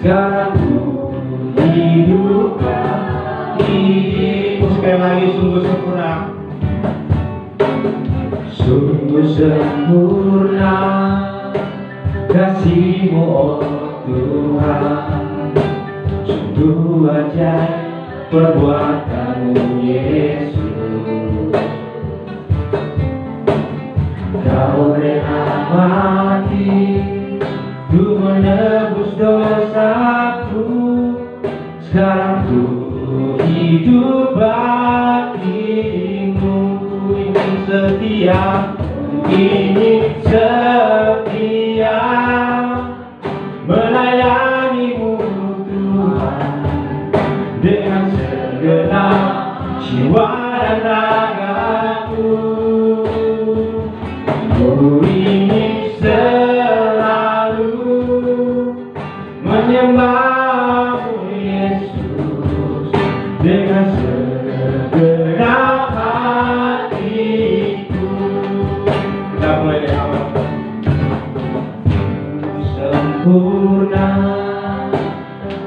sekarang ku hidup bagimu. Sekali lagi, sungguh sempurna. Sungguh sempurna kasih-Mu, oh Tuhan. Sungguh ajaib perbuatan-Mu, Yesus. Kau rela mati untuk menebus dosaku. Sekarang ku hidup bagimu. Ku ingin setia, ingin setia melayani-Mu Tuhan dengan segenap jiwa dan ragaku. Ku ingin selalu menyembah-Mu Yesus dengan segenap hatiku. Kita mulai dari awal. Sempurna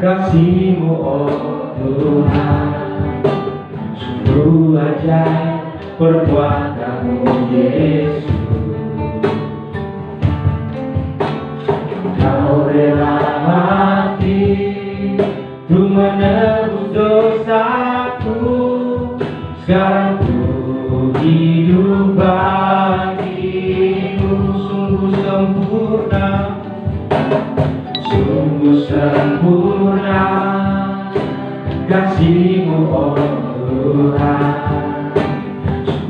kasih-Mu, oh Tuhan. Sungguh ajaib perbuatan-Mu, Yesus. Kau rela mati untuk menebus dosaku. Sekarang ku hidup bagimu. Sungguh sempurna, sungguh sempurna kasih-Mu, oh Tuhan.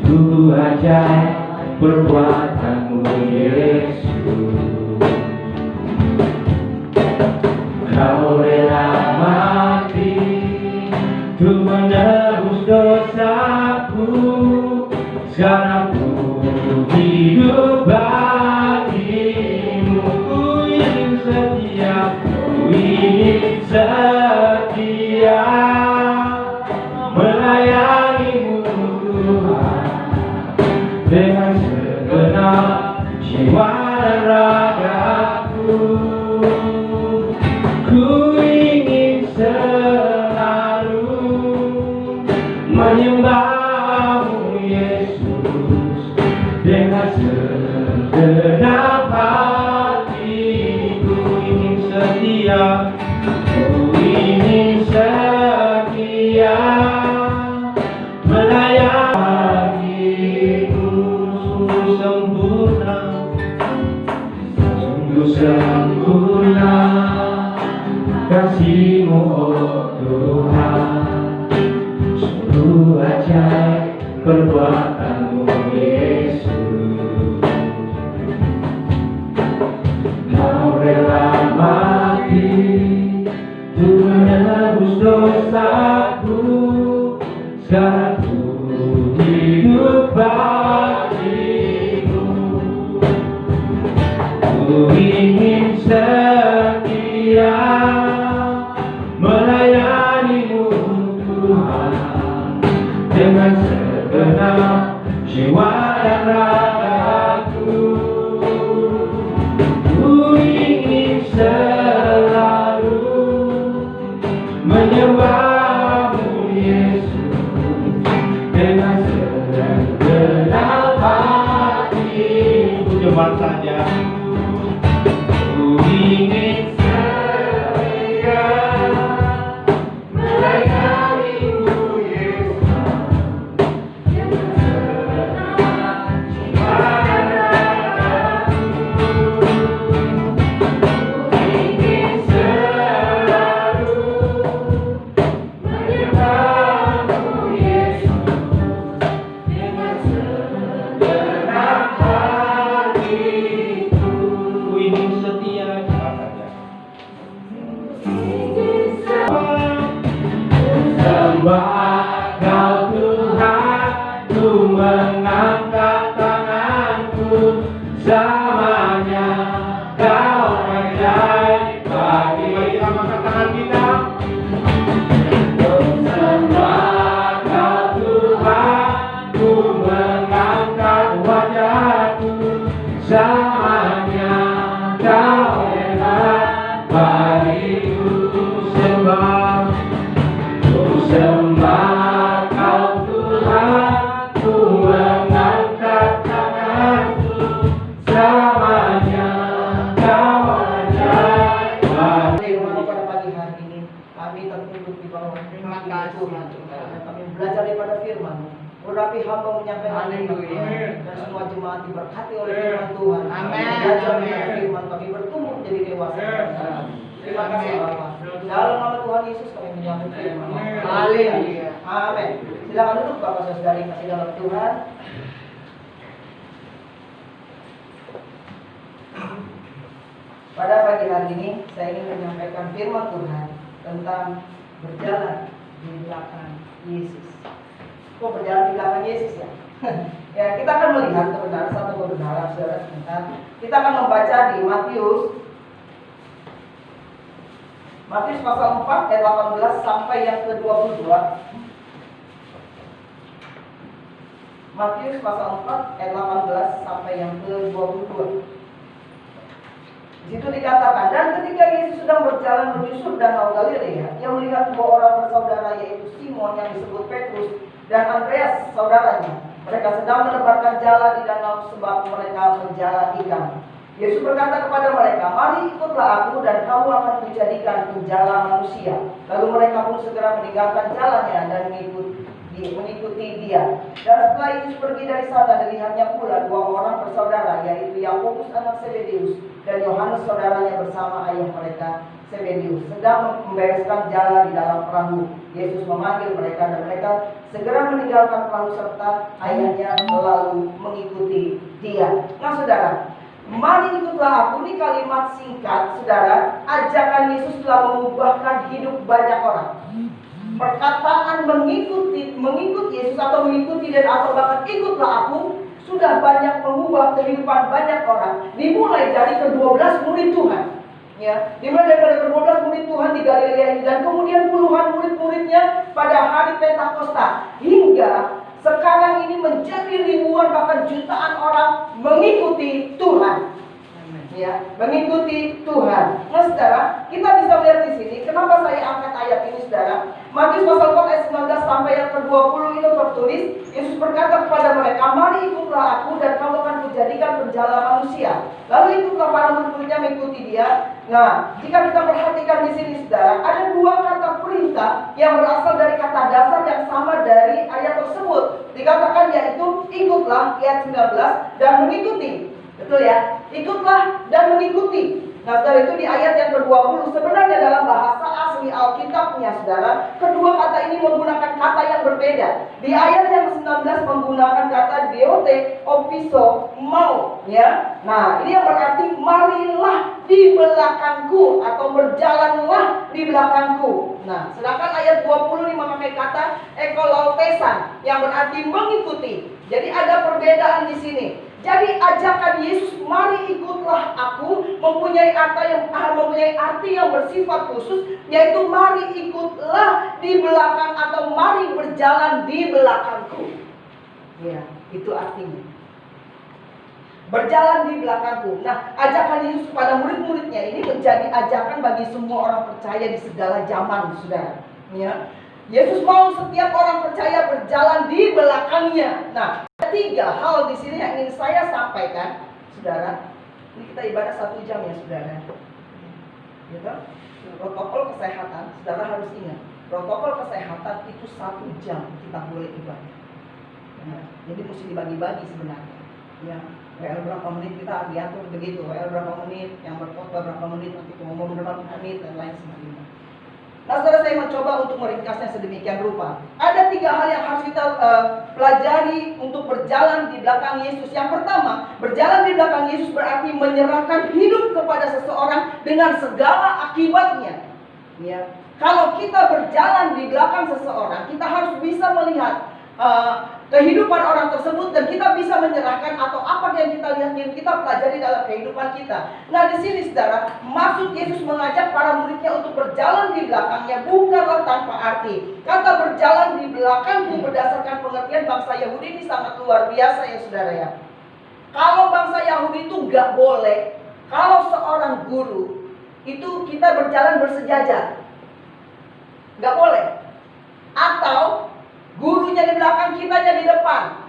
Sungguh ajaib perbuatan-Mu, Yesus. Kau rela mati untuk menebus dosaku. Sekarang ku hidup bagimu. Ku ingin setia, ku ingin setia melayani-Mu Tuhan dengan segenap jiwa dan ragaku. Ku ingin selalu menyembah-Mu Yesus dengan segenap hatiku. Ingin setia, ku ingin setia melayani-Mu. Sungguh sempurna, sungguh sempurna kasih-Mu, oh Tuhan. Sungguh ajaib perbuatan-Mu, Yesus. Kau rela mati untuk menebus dosaku. Sekarang ku hidup bagimu. Ku ingin setia melayani-Mu Tuhan dengan segenap jiwa dan ragaku. Ku ingin selalu menyembah-Mu Yesus dengan segenap hatiku. Jemaat saja. Ku ingin setia melayani-Mu Yesus dengan segenap jiwa dan ragaku. Ku ingin selalu menyembah-Mu Yesus dengan segenap hatiku. Ku ingin setia. Sembah Kau Tuhan, ku mengangkat tanganku. Selamanya Kau ajaib bagi. Mari kita angkat tangan kita. Sembah Kau Tuhan, ku mengangkat wajahku. Selamanya Kau hebat bagiku. yang tunduk di bawah Terima kaki kasih, Tuhan. Tuhan. Dan kami belajar daripada firman-Mu. Urapi hamba menyampaikan firman Haleluya. Tuhan. Dan semua jemaat diberkati oleh firman Tuhan. Amin. Belajar Amin. dengan firman kami bertumbuh menjadi dewasa. Terima kasih Amin. Bapa. Dalam nama Tuhan Yesus kami menyambut firman. Haleluya. Amin. Silakan duduk Bapak Saudari kasih dalam Tuhan. Pada pagi hari ini saya ingin menyampaikan firman Tuhan tentang berjalan di belakang Yesus. Kok berjalan di belakang Yesus ya? Ya, kita akan melihat kebenaran satu kebenaran saudara sebentar. Kita akan membaca di Matius pasal 4 ayat 18 sampai yang ke-22. Matius pasal 4 ayat 18 sampai yang ke-22. Di situ dikatakan, dan ketika Yesus sedang berjalan menyusur danau Galilea, ia melihat dua orang bersaudara, yaitu Simon yang disebut Petrus dan Andreas saudaranya. Mereka sedang menebarkan jala di danau sebab mereka menjala ikan. Yesus berkata kepada mereka, mari ikutlah aku dan kamu akan kujadikan penjala manusia. Lalu mereka pun segera meninggalkan jalannya dan mengikuti dia. Dan setelah Yesus pergi dari sana, dilihatnya pula dua orang bersaudara, yaitu Yakobus anak Zebedeus dan Yohanes saudaranya bersama ayah mereka Zebedeus sedang membereskan jala di dalam perahu. Yesus memanggil mereka dan mereka segera meninggalkan perahu serta ayahnya lalu mengikuti dia. Nah saudara, mari ikutlah aku, ini kalimat singkat saudara. Ajakan Yesus telah mengubahkan hidup banyak orang. Perkataan mengikut Yesus atau mengikuti dan atau bahkan ikutlah aku sudah banyak mengubah kehidupan banyak orang. Dimulai dari ke-12 murid Tuhan. Ya, dimulai dari ke-12 murid Tuhan di Galilea ini dan kemudian puluhan murid-muridnya pada hari Pentakosta hingga sekarang ini menjadi ribuan bahkan jutaan orang mengikuti Tuhan. Ya, mengikuti Tuhan. Nah, saudara, kita bisa melihat di sini kenapa saya angkat ayat ini, saudara. Matius pasal 4 ayat 19 sampai yang ke-20 itu tertulis, Yesus berkata kepada mereka, mari ikutlah aku dan kamu akan kujadikan penjala manusia. Lalu ikutlah para murid-muridnya mengikuti dia. Nah, jika kita perhatikan di sini, saudara, ada dua kata perintah yang berasal dari kata dasar yang sama dari ayat tersebut. Dikatakan yaitu ikutlah, ayat 19, dan mengikuti. Betul ya? Ikutlah dan mengikuti. Nah, saudara, itu di ayat yang ke-20. Sebenarnya dalam bahasa asli Alkitabnya, saudara, kedua kata ini menggunakan kata yang berbeda. Di ayat yang ke-19 menggunakan kata deote, opiso, mau, ya. Nah, ini yang berarti marilah di belakangku atau berjalanlah di belakangku. Nah, sedangkan ayat 20 ini memakai kata ekolautesan yang berarti mengikuti. Jadi ada perbedaan di sini. Jadi ajakan Yesus mari ikutlah aku mempunyai arti yang bersifat khusus, yaitu mari ikutlah di belakang atau mari berjalan di belakangku. Ya, itu artinya. Berjalan di belakangku. Nah, ajakan Yesus kepada murid-muridnya ini menjadi ajakan bagi semua orang percaya di segala zaman, saudara. Ya. Yesus mau setiap orang percaya berjalan di belakangnya. Nah, ada tiga hal di sini yang ingin saya sampaikan, saudara. Ini kita ibadah 1 jam ya, saudara. Gitu? Protokol kesehatan, saudara harus ingat. Protokol kesehatan itu 1 jam kita boleh ibadah. Nah, jadi mesti dibagi-bagi sebenarnya. Ya, WL berapa menit kita diatur begitu. WL berapa menit, yang berkhotbah berapa menit, nanti ngomong berapa menit dan lain sebagainya. Nah, saudara, saya mencoba untuk meringkasnya sedemikian rupa. Ada 3 hal yang harus kita pelajari untuk berjalan di belakang Yesus. Yang pertama, berjalan di belakang Yesus berarti menyerahkan hidup kepada seseorang dengan segala akibatnya. Ya. Kalau kita berjalan di belakang seseorang, kita harus bisa melihat kehidupan orang tersebut dan kita bisa menyerahkan atau apa yang kita lihat yang kita pelajari dalam kehidupan kita. Nah, di sini saudara, maksud Yesus mengajak para muridnya untuk berjalan di belakangnya bukanlah tanpa arti. Kata berjalan di belakangku berdasarkan pengertian bangsa Yahudi ini sangat luar biasa ya saudara ya. Kalau bangsa Yahudi itu nggak boleh, kalau seorang guru itu kita berjalan bersejajar, nggak boleh. Atau gurunya di belakang, kitanya di depan.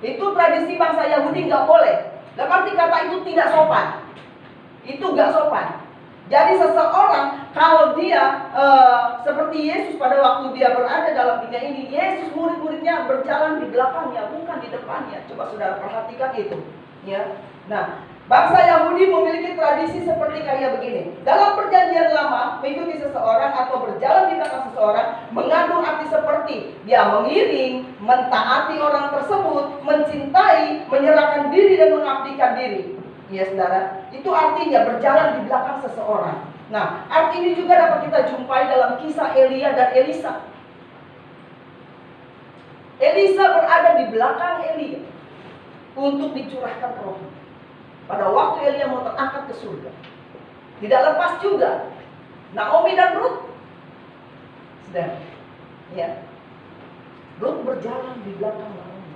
Itu tradisi bangsa Yahudi nggak boleh. Dan arti kata itu tidak sopan. Itu nggak sopan. Jadi seseorang kalau dia Seperti Yesus pada waktu dia berada dalam dunia ini, Yesus murid-muridnya berjalan di belakangnya, bukan di depannya. Coba saudara perhatikan itu. Ya. Nah, bangsa Yahudi memiliki tradisi seperti kayak begini. Dalam perjanjian lama, mengikuti seseorang atau berjalan di belakang seseorang mengandung arti seperti dia mengiring, mentaati orang tersebut, mencintai, menyerahkan diri dan mengabdikan diri. Ya saudara, itu artinya berjalan di belakang seseorang. Nah, arti ini juga dapat kita jumpai dalam kisah Elia dan Elisa. Elisa berada di belakang Elia untuk dicurahkan roh. Pada waktu Elia mau terangkat ke surga, tidak lepas juga Naomi dan Ruth. Saudara, ya, Ruth berjalan di belakang Naomi.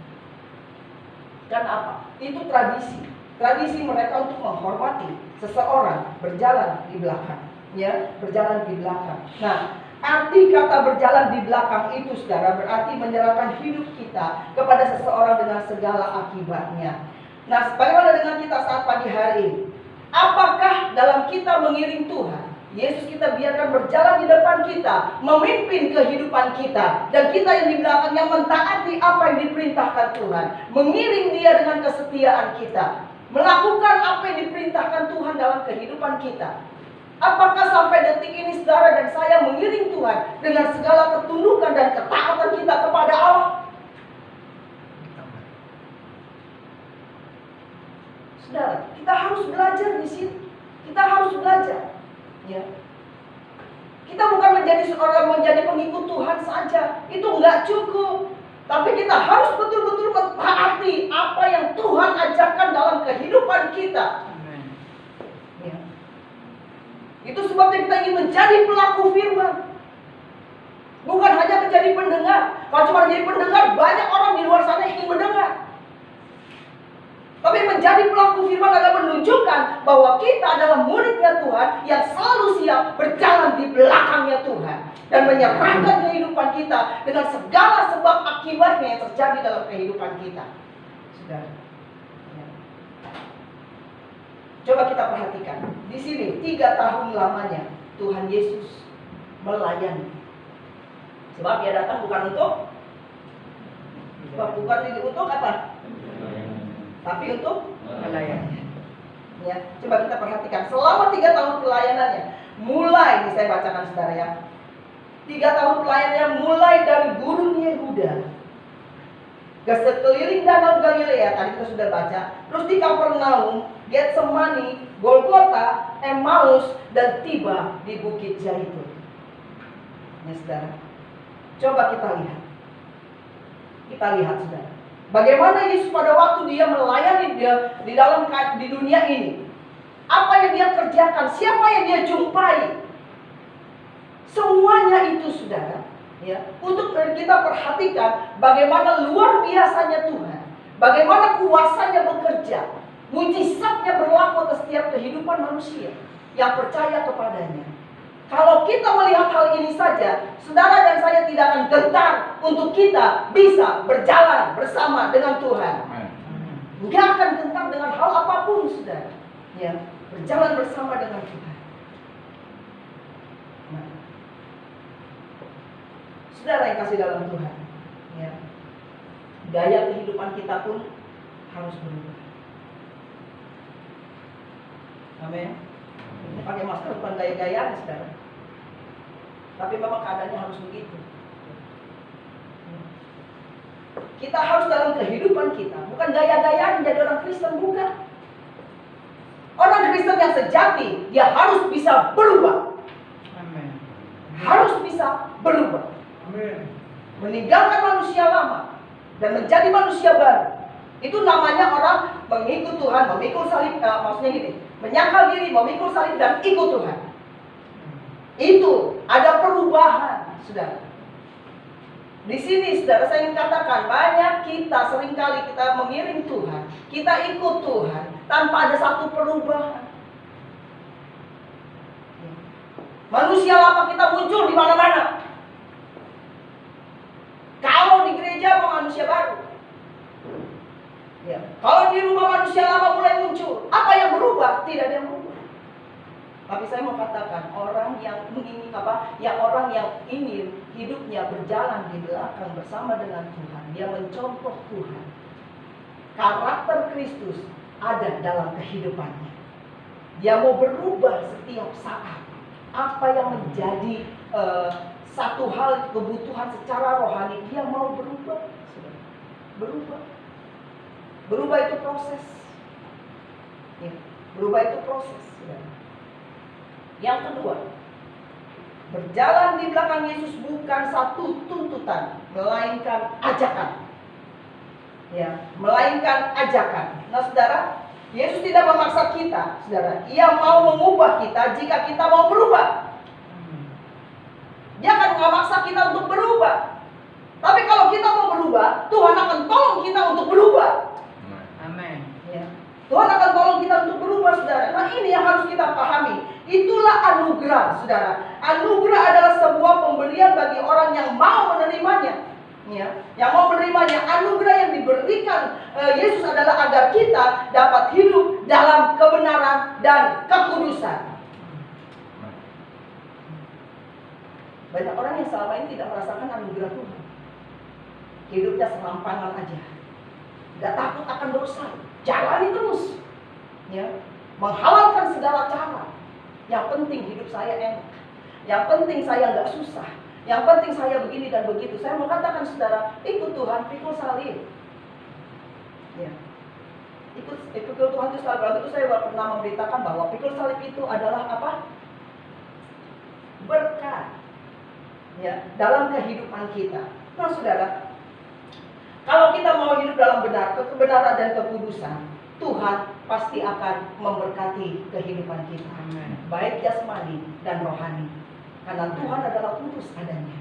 Karena apa? Itu tradisi. Tradisi mereka untuk menghormati seseorang berjalan di belakang, ya, berjalan di belakang. Nah, arti kata berjalan di belakang itu, saudara, berarti menyerahkan hidup kita kepada seseorang dengan segala akibatnya. Nah, bagaimana dengan kita saat pagi hari ini? Apakah dalam kita mengiring Tuhan, Yesus kita biarkan berjalan di depan kita, memimpin kehidupan kita, dan kita yang di belakangnya mentaati apa yang diperintahkan Tuhan, mengiring Dia dengan kesetiaan kita, melakukan apa yang diperintahkan Tuhan dalam kehidupan kita. Apakah sampai detik ini saudara dan saya mengiring Tuhan dengan segala ketundukan dan ketaatan kita kepada Allah? Saudara, kita harus belajar di sini. Kita harus belajar. Ya. Kita bukan menjadi pengikut Tuhan saja. Itu enggak cukup. Tapi kita harus betul-betul mentaati apa yang Tuhan ajarkan dalam kehidupan kita. Ya. Itu sebabnya kita ingin menjadi pelaku firman. Bukan hanya menjadi pendengar. Kalau cuma menjadi pendengar, banyak orang di luar sana ingin mendengar. Tapi menjadi pelaku firman adalah menunjukkan bahwa kita adalah muridnya Tuhan yang selalu siap berjalan di belakangnya Tuhan dan menyerahkan kehidupan kita dengan segala sebab akibatnya yang terjadi dalam kehidupan kita. Saudara, ya. Coba kita perhatikan di sini 3 tahun lamanya Tuhan Yesus melayani. Sebab Dia datang bukan untuk apa? Tapi untuk melayani. Ya, coba kita perhatikan selama 3 tahun pelayanannya. Mulai, ini saya bacakan saudara ya. 3 tahun pelayanannya mulai dari gurun Yehuda ke sekeliling danau Galilea, tadi kita sudah baca. Terus di Kapernaum, Getsemani, Golgota, Emmaus, dan tiba di Bukit Zaitun. Ya saudara, coba kita lihat. Kita lihat saudara, bagaimana Yesus pada waktu Dia melayani Dia di dunia ini. Apa yang Dia kerjakan, siapa yang Dia jumpai. Semuanya itu saudara, ya, untuk kita perhatikan bagaimana luar biasanya Tuhan, bagaimana kuasanya bekerja, mujizatnya berlaku atas setiap kehidupan manusia yang percaya kepadanya. Kalau kita melihat hal ini saja, saudara dan saya tidak akan gentar untuk kita bisa berjalan bersama dengan Tuhan. Tidak akan gentar dengan hal apapun, saudara. Ya, berjalan bersama dengan Tuhan. Nah, saudara yang kasih dalam Tuhan, ya, gaya kehidupan kita pun harus berubah. Amin. Pakai masker bukan gaya-gayaan, saudara. Tapi memang keadaannya harus begitu. Kita harus dalam kehidupan kita, bukan gaya-gayaan menjadi orang Kristen, bukan. Orang Kristen yang sejati, dia harus bisa berubah. Amin. Harus bisa berubah. Amin. Meninggalkan manusia lama dan menjadi manusia baru. Itu namanya orang mengikut Tuhan, memikul salib, maksudnya gini, menyangkal diri, memikul salib dan ikut Tuhan. Itu ada perubahan, saudara. Di sini, saudara, saya ingin katakan banyak kita seringkali kita mengiring Tuhan, kita ikut Tuhan tanpa ada satu perubahan. Manusia lama kita muncul di mana-mana. Kalau di gereja apa manusia baru? Ya. Kalau di rumah manusia lama mulai muncul, apa yang berubah? Tidak ada yang berubah. Tapi saya mau katakan orang yang ingin orang yang ingin hidupnya berjalan di belakang bersama dengan Tuhan, dia mencontoh Tuhan. Karakter Kristus ada dalam kehidupannya. Dia mau berubah setiap saat. Apa yang menjadi satu hal kebutuhan secara rohani, dia mau berubah. Berubah itu proses. Ya, berubah itu proses. Yang kedua, berjalan di belakang Yesus bukan satu tuntutan, melainkan ajakan. Ya, melainkan ajakan. Nah, saudara, Yesus tidak memaksa kita, saudara. Ia mau mengubah kita jika kita mau berubah. Dia akan memaksa kita untuk berubah. Tapi kalau kita mau berubah, Tuhan akan tolong kita untuk berubah. Amin. Ya. Tuhan akan tolong kita untuk berubah, saudara. Nah, ini yang harus kita pahami. Itulah anugerah, saudara. Anugerah adalah sebuah pemberian bagi orang yang mau menerimanya. Ya, yang mau menerimanya. Anugerah yang diberikan Yesus adalah agar kita dapat hidup dalam kebenaran dan kekudusan. Banyak orang yang selama ini tidak merasakan anugerah Tuhan. Hidupnya serampangan aja. Gak takut akan dosa. Jalani terus. Ya, menghalalkan segala cara. Yang penting hidup saya enak. Yang penting saya gak susah. Yang penting saya begini dan begitu. Saya mau katakan, saudara, ikut Tuhan, pikul salib. Ya. Ikut Tuhan itu salib. Waktu itu saya pernah memberitakan bahwa pikul salib itu adalah apa? Berkat. Ya, dalam kehidupan kita. Nah, saudara, kalau kita mau hidup dalam kebenaran dan kekudusan, Tuhan pasti akan memberkati kehidupan kita. Amin. Baik jasmani dan rohani. Karena Tuhan adalah kudus adanya.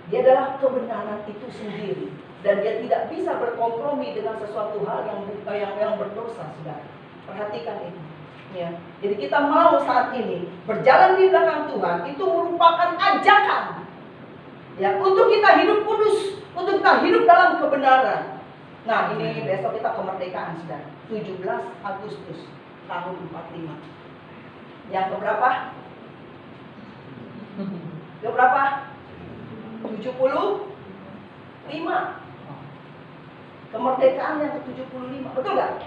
Dia adalah kebenaran itu sendiri. Dan dia tidak bisa berkompromi dengan sesuatu hal yang berdosa, saudara. Perhatikan itu. Ya. Jadi kita mau saat ini berjalan di belakang Tuhan, itu merupakan ajakan. Ya, untuk kita hidup kudus, untuk kita hidup dalam kebenaran. Nah, ini besok kita kemerdekaan, saudara. 17 Agustus tahun 45. Yang keberapa? Yang berapa? 75. Kemerdekaan yang ke-75. Betul nggak?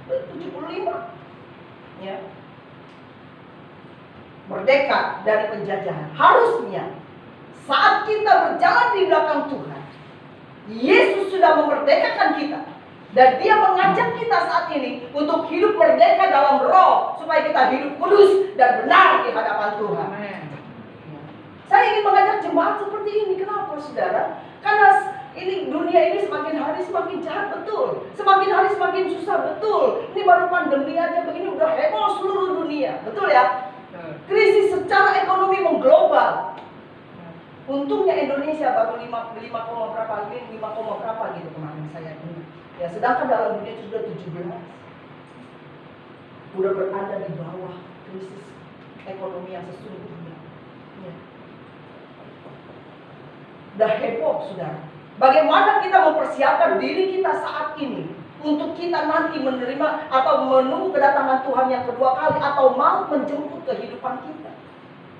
75. Ya. Merdeka dari penjajahan. Harusnya saat kita berjalan di belakang Tuhan, Yesus sudah memerdekakan kita. Dan dia mengajak kita saat ini untuk hidup merdeka dalam roh. Supaya kita hidup kudus dan benar di hadapan Tuhan. Amin. Saya ingin mengajak jemaat seperti ini. Kenapa, saudara? Karena ini dunia ini semakin hari semakin jahat, betul. Semakin hari semakin susah, betul. Ini baru pandemi aja begini udah heboh seluruh dunia. Betul ya? Krisis secara ekonomi mengglobal. Untungnya Indonesia baru 5 berapa gitu kemarin saya dengar. Ya, sedangkan dalam dunia itu sudah 17. Udah berada di bawah krisis ekonomi yang sesungguhnya. Ya. Udah heboh, saudara. Bagaimana kita mempersiapkan diri kita saat ini untuk kita nanti menerima atau menunggu kedatangan Tuhan yang kedua kali atau mau menjemput kehidupan kita?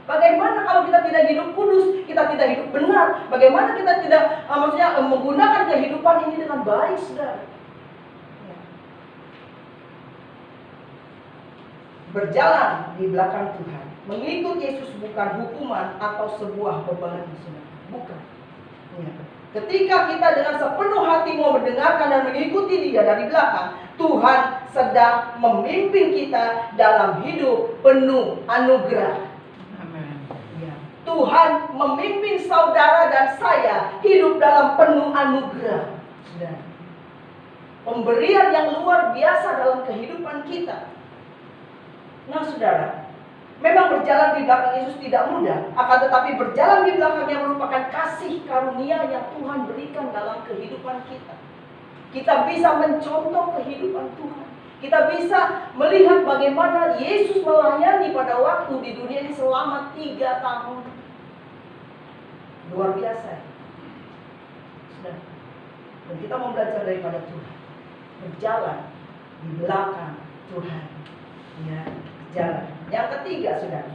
Bagaimana kalau kita tidak hidup kudus, kita tidak hidup benar? Bagaimana kita tidak menggunakan kehidupan ini dengan baik, saudara? Ya. Berjalan di belakang Tuhan, mengikut Yesus bukan hukuman atau sebuah beban, saudara. Bukan. Ya. Ketika kita dengan sepenuh hati mau mendengarkan dan mengikuti Dia dari belakang, Tuhan sedang memimpin kita dalam hidup penuh anugerah. Tuhan memimpin saudara dan saya hidup dalam penuh anugerah. Pemberian yang luar biasa dalam kehidupan kita. Nah, saudara, memang berjalan di belakang Yesus tidak mudah. Akan tetapi berjalan di belakangnya merupakan kasih karunia yang Tuhan berikan dalam kehidupan kita. Kita bisa mencontoh kehidupan Tuhan. Kita bisa melihat bagaimana Yesus melayani pada waktu di dunia ini selama 3 tahun. Luar biasa. Sudah. Dan kita mau belajar daripada Tuhan. Berjalan di belakang Tuhan. Ya, jalan. Yang ketiga, saudara,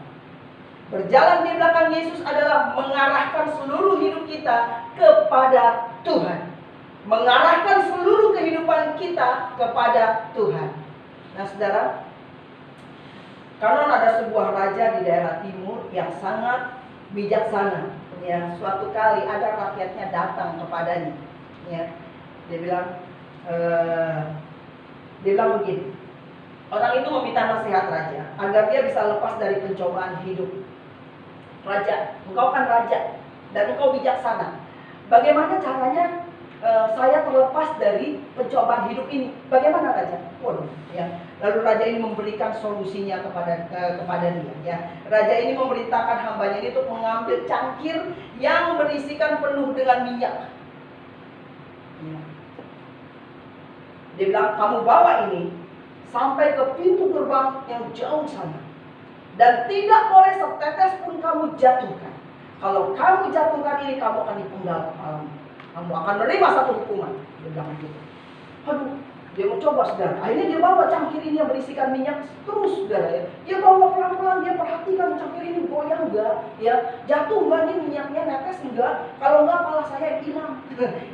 berjalan di belakang Yesus adalah mengarahkan seluruh hidup kita kepada Tuhan. Mengarahkan seluruh kehidupan kita kepada Tuhan. Nah, saudara, karena ada sebuah raja di daerah timur yang sangat bijaksana. Ya, suatu kali ada rakyatnya datang kepadanya. Ya, dia bilang begini. Orang itu meminta nasihat raja agar dia bisa lepas dari pencobaan hidup. Raja, engkau kan raja dan engkau bijaksana. Bagaimana caranya saya terlepas dari pencobaan hidup ini? Bagaimana raja? Waduh, ya. Lalu raja ini memberikan solusinya kepada dia. Ya. Raja ini memerintahkan hambanya ini untuk mengambil cangkir yang berisikan penuh dengan minyak. Ya. Dia bilang, kamu bawa ini sampai ke pintu gerbang yang jauh sana. Dan tidak boleh setetes pun kamu jatuhkan. Kalau kamu jatuhkan ini, kamu akan dipenggal kepalamu. Kamu akan menerima satu hukuman. Dia bilang gitu. Aduh, dia mencoba, saudara. Akhirnya dia bawa cangkir ini yang berisikan minyak terus, saudara. Ya. Dia bawa pelan-pelan, dia perhatikan cangkir ini goyang enggak, ya, jatuh enggak nih minyaknya, netes enggak. Kalau enggak, pala saya hilang.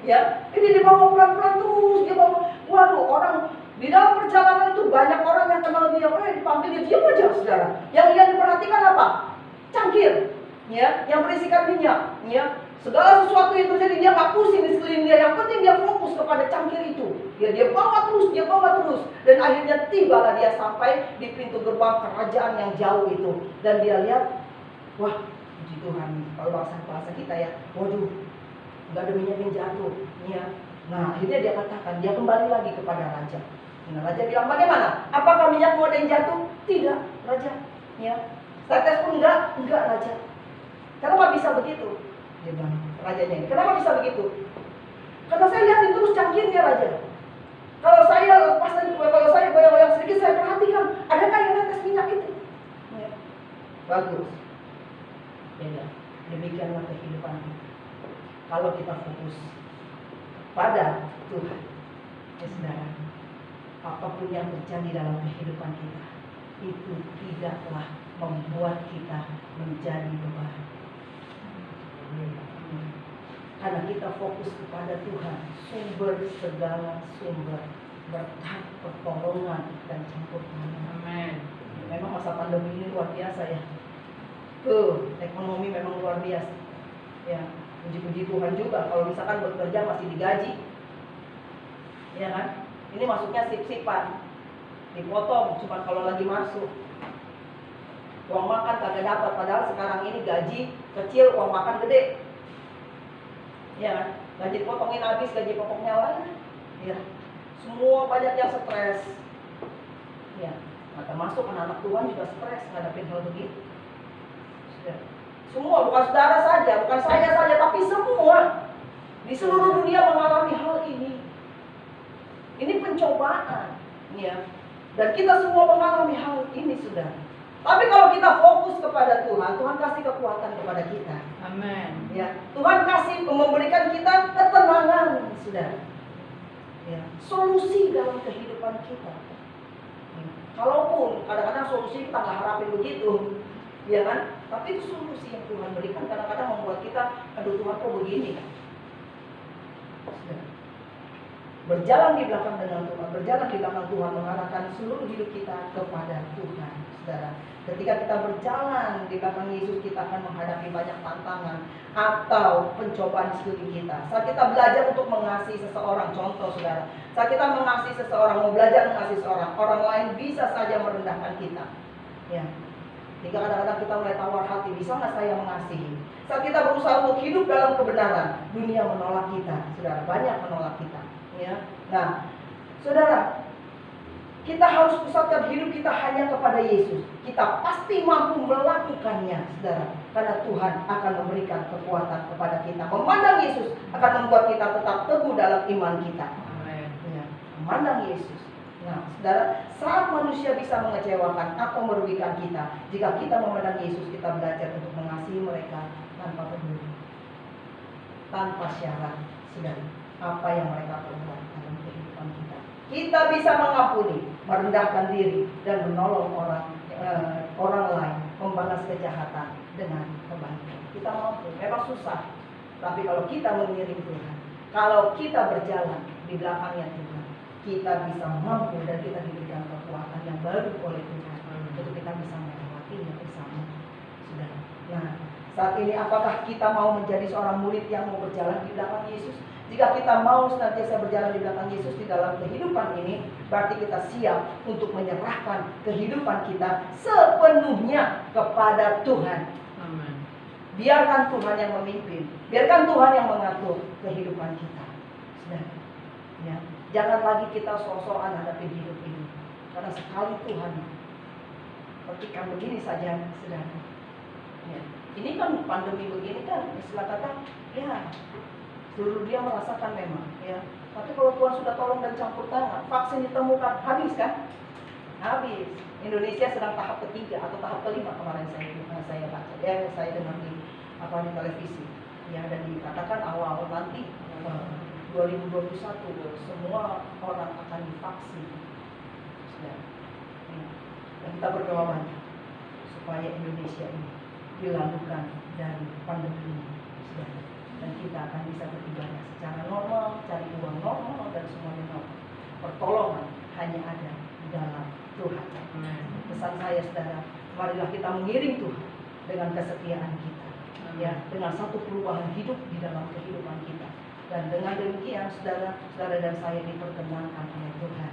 Ya, ini dia bawa pelan-pelan terus. Dia bawa, waduh, orang di dalam perjalanan itu banyak orang yang kenal dia, dipanggil dia diam aja, saudara. Yang dia diperhatikan apa? Cangkir, ya, yang berisikan minyak, ya. Segala sesuatu yang terjadi dia nggak pusing di sekeliling dia. Yang penting dia fokus kepada cangkir itu. Ya, dia bawa terus, dan akhirnya tibalah dia sampai di pintu gerbang kerajaan yang jauh itu. Dan dia lihat, wah, puji Tuhan, kalau bahasa kita ya, waduh, nggak ada minyak yang jatuh, ya. Nah, akhirnya dia katakan, dia kembali lagi kepada raja. Nah, raja bilang, bagaimana? Apakah minyakmu ada yang jatuh? Tidak, raja. Ya, tetes pun enggak raja. Kenapa bisa begitu? Dia bilang, rajanya ini, kenapa bisa begitu? Karena saya lihatin terus cangkirnya, raja. Kalau saya goyang-goyang sedikit, saya perhatikan, adakah yang netes minyak itu? Ya. Bagus. Ya, demikianlah kehidupan kita. Kalau kita fokus pada Tuhan, ya saudara, apapun yang terjadi dalam kehidupan kita, itu tidaklah membuat kita menjadi beban. Karena kita fokus kepada Tuhan, sumber segala sumber berkat, pertolongan, dan campur tangan. Amin. Memang masa pandemi ini luar biasa ya. Ekonomi memang luar biasa. Ya, puji-puji Tuhan juga. Kalau misalkan bekerja masih digaji, ya kan? Ini masuknya sip-sipan, dipotong cuma kalau lagi masuk. Uang makan kagak dapat, padahal sekarang ini gaji kecil, uang makan gede. Ya kan? Gaji potongin habis, gaji pokoknya lain. Ya. Semua banyak yang stres. Ya. Nah, termasuk anak-anak Tuhan juga stres ngadapin hal begitu. Ya. Semua, bukan saudara saja, bukan saya saja, tapi semua di seluruh dunia mengalami hal ini. Ini pencobaan, ya. Dan kita semua mengalami hal ini, saudara. Tapi kalau kita fokus kepada Tuhan, Tuhan kasih kekuatan kepada kita. Amin. Ya, Tuhan kasih memberikan kita ketenangan, saudara. Ya, solusi dalam kehidupan kita. Ya. Kalaupun kadang-kadang solusi kita nggak harapin begitu, ya kan? Tapi itu solusi yang Tuhan berikan. Kadang-kadang membuat kita, aduh Tuhan kok begini? Saudara. Berjalan di belakang Tuhan, mengarahkan seluruh hidup kita kepada Tuhan, saudara. Ketika kita berjalan di belakang Yesus, kita akan menghadapi banyak tantangan atau pencobaan di sekeliling kita. Saat kita belajar untuk mengasihi seseorang, contoh saudara, saat kita mengasihi seseorang, mau belajar mengasihi seseorang, orang lain bisa saja merendahkan kita. Ya. Jika kadang-kadang kita mulai tawar hati, bisa nggak saya mengasihi? Saat kita berusaha untuk hidup dalam kebenaran, dunia menolak kita, saudara, banyak menolak kita. Ya. Nah, saudara, kita harus pusatkan hidup kita hanya kepada Yesus. Kita pasti mampu melakukannya, saudara. Karena Tuhan akan memberikan kekuatan kepada kita. Memandang Yesus akan membuat kita tetap teguh dalam iman kita. Amin. Ya, memandang Yesus. Nah, saudara, saat manusia bisa mengecewakan atau merugikan kita, jika kita memandang Yesus, kita belajar untuk mengasihi mereka tanpa peduli, tanpa syarat, saudara, apa yang mereka perbuat dalam kehidupan kita. Kita bisa mengampuni, merendahkan diri, dan menolong orang orang lain, membalas kejahatan dengan kebaikan. Kita mampu, memang susah. Tapi kalau kita mengiring Tuhan, kalau kita berjalan di belakangnya Tuhan, kita bisa mampu dan kita diberikan kekuatan yang baru oleh Tuhan untuk kita bisa melewatinya bersama. Sudah. Nah, saat ini apakah kita mau menjadi seorang murid yang mau berjalan di belakang Yesus? Jika kita mau senantiasa berjalan di belakang Yesus di dalam kehidupan ini, berarti kita siap untuk menyerahkan kehidupan kita sepenuhnya kepada Tuhan. Amin. Biarkan Tuhan yang memimpin, biarkan Tuhan yang mengatur kehidupan kita. Sudah. Ya. Jangan lagi kita sok-sokan hadapi hidup ini, karena sekali Tuhan petikan begini saja, sudah. Ya. Ini kan pandemi begini kan, istilah kata, ya seluruh dia merasakan memang, ya. Tapi kalau Tuhan sudah tolong dan campur tangan, vaksin ditemukan, habis kan? Habis. Indonesia sedang tahap ketiga atau tahap kelima kemarin saya baca, saya dengar di televisi. Ya, dan dikatakan awal nanti 2021 semua orang akan divaksin. Sudah. Ya. Dan kita berdoa banyak supaya Indonesia ini dilakukan dari pandemi ini. Sudah. Dan kita akan bisa beribadah secara normal, cari uang normal dan semuanya normal. Pertolongan hanya ada di dalam Tuhan. Pesan saya, saudara, marilah kita mengiring Tuhan dengan kesetiaan kita, ya, dengan satu perubahan hidup di dalam kehidupan kita. Dan dengan demikian, saudara dan saya diperkenankan oleh Tuhan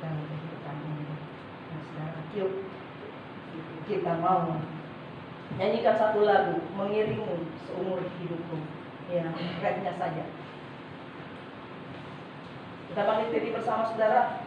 dalam kehidupan ini. Nah, saudara, yuk kita mau nyanyikan satu lagu, mengiringmu seumur hidupku. Ya, refnya saja. Kita bangkit diri bersama, saudara.